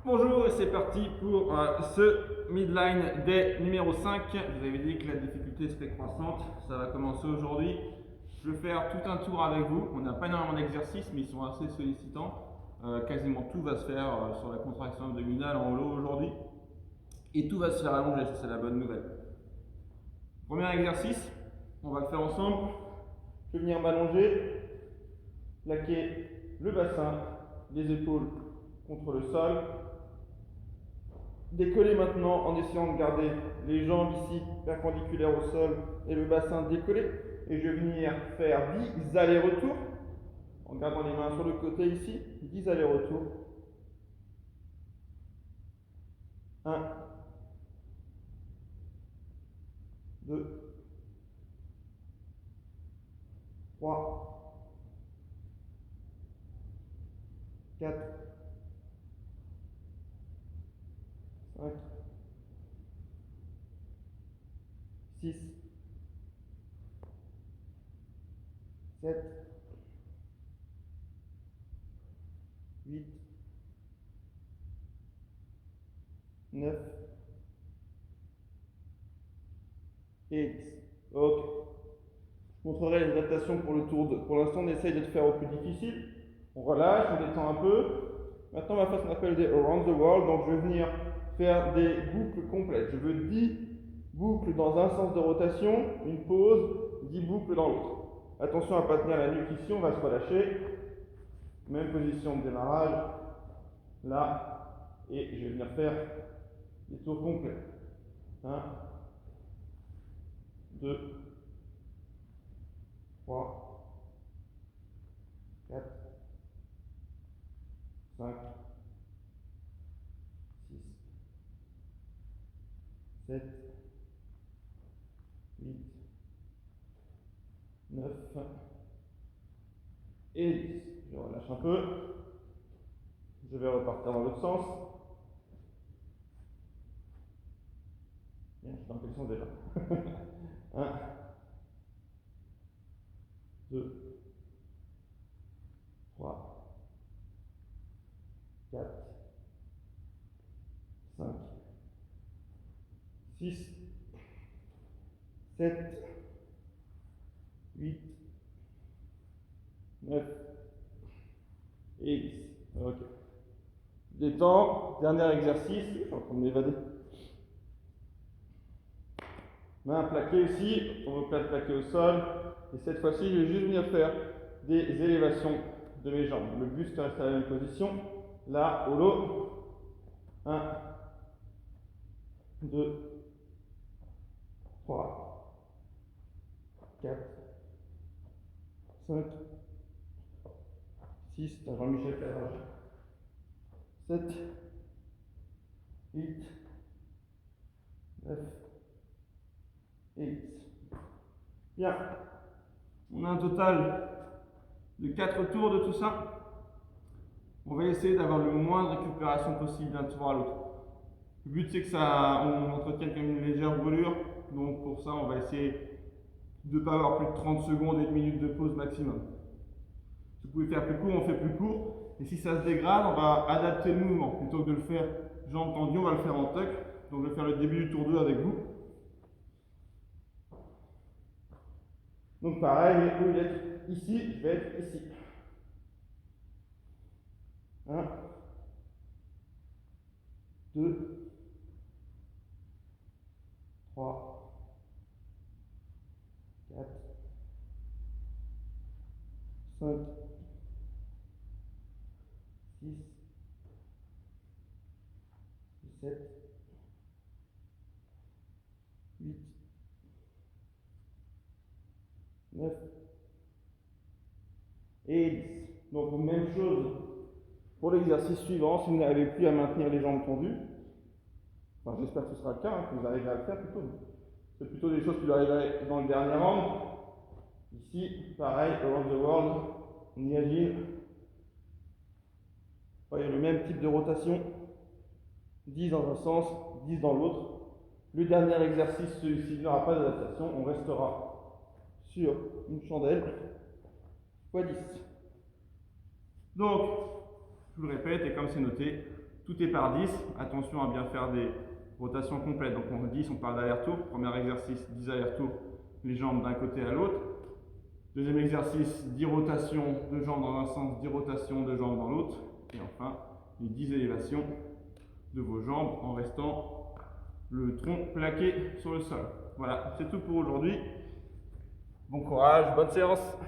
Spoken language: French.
Bonjour et c'est parti pour ce midline day numéro 5. Je vous avais dit que la difficulté serait croissante, ça va commencer aujourd'hui. Je vais faire tout un tour avec vous. On n'a pas énormément d'exercices mais ils sont assez sollicitants. Quasiment tout va se faire sur la contraction abdominale en holo aujourd'hui. Et tout va se faire allonger, ça c'est la bonne nouvelle. Premier exercice, on va le faire ensemble. Je vais venir m'allonger, plaquer le bassin, les épaules contre le sol. Décoller maintenant en essayant de garder les jambes ici perpendiculaires au sol et le bassin décollé. Et je vais venir faire 10 allers-retours en gardant les mains sur le côté ici. 10 allers-retours. 1, 2, 3, 4, 5, 6, 7, 8, 9 et 10. Ok. Je montrerai les adaptations pour le tour 2. Pour l'instant, on essaye de le faire au plus difficile. On relâche, on détend un peu. Maintenant, on va faire ce qu'on appelle des around the world. Donc, je vais venir faire des boucles complètes. Je veux 10 boucles dans un sens de rotation, une pause, 10 boucles dans l'autre. Attention à ne pas tenir la nuque ici, on va se relâcher. Même position de démarrage. Là. Et je vais venir faire des tours complets. 1, 2, 3, 4, 5, 6, 7, 8, 9 et 10. Je relâche un peu. Je vais repartir dans l'autre sens. Bien, je suis dans quel sens déjà? 1, 2, 3, 4, 5, 6, 7, 8, 9 et 10. Ok. Détends. Dernier exercice. Je suis en train de m'évader. Main plaquée ici. On veut plaquer au sol. Et cette fois-ci, je vais juste venir faire des élévations de mes jambes. Le buste reste à la même position. Là, au lot. 1, 2, 3, 4, 5, 6, t'as Jean-Michel Carrage. 7, 8, 9 et 10. Bien. On a un total de 4 tours de tout ça. On va essayer d'avoir le moins de récupération possible d'un tour à l'autre. Le but c'est que on entretienne comme une légère brûlure. Donc pour ça, on va essayer de ne pas avoir plus de 30 secondes et une minute de pause maximum. Si vous pouvez faire plus court, on fait plus court. Et si ça se dégrade, on va adapter le mouvement. Plutôt que de le faire jambes tendues, on va le faire en tuck. Donc je vais faire le début du tour 2 avec vous. Donc pareil, au lieu d'être ici, je vais être ici. 1, 2, 3, 4, 5, 6, 7, 8, 9 et 10. Donc même chose pour l'exercice suivant, si vous n'arrivez plus à maintenir les jambes tendues. Enfin, j'espère que ce sera le cas, que vous arriverez à le faire plutôt. C'est plutôt des choses qui doivent arriver dans le dernier round. Ici, pareil, around the world, on imagine. Voyez le même type de rotation. 10 dans un sens, 10 dans l'autre. Le dernier exercice, celui-ci, il n'y aura pas d'adaptation, on restera sur une chandelle x 10. Donc, je vous le répète, et comme c'est noté, Tout est par 10. Attention à bien faire des rotations complètes. Donc on 10, on parle d'aller-retour. Premier exercice, 10 allers-retours, les jambes d'un côté à l'autre. Deuxième exercice, 10 rotations de jambes dans un sens, 10 rotations de jambes dans l'autre. Et enfin, les 10 élévations de vos jambes en restant le tronc plaqué sur le sol. Voilà, c'est tout pour aujourd'hui. Bon courage, bonne séance!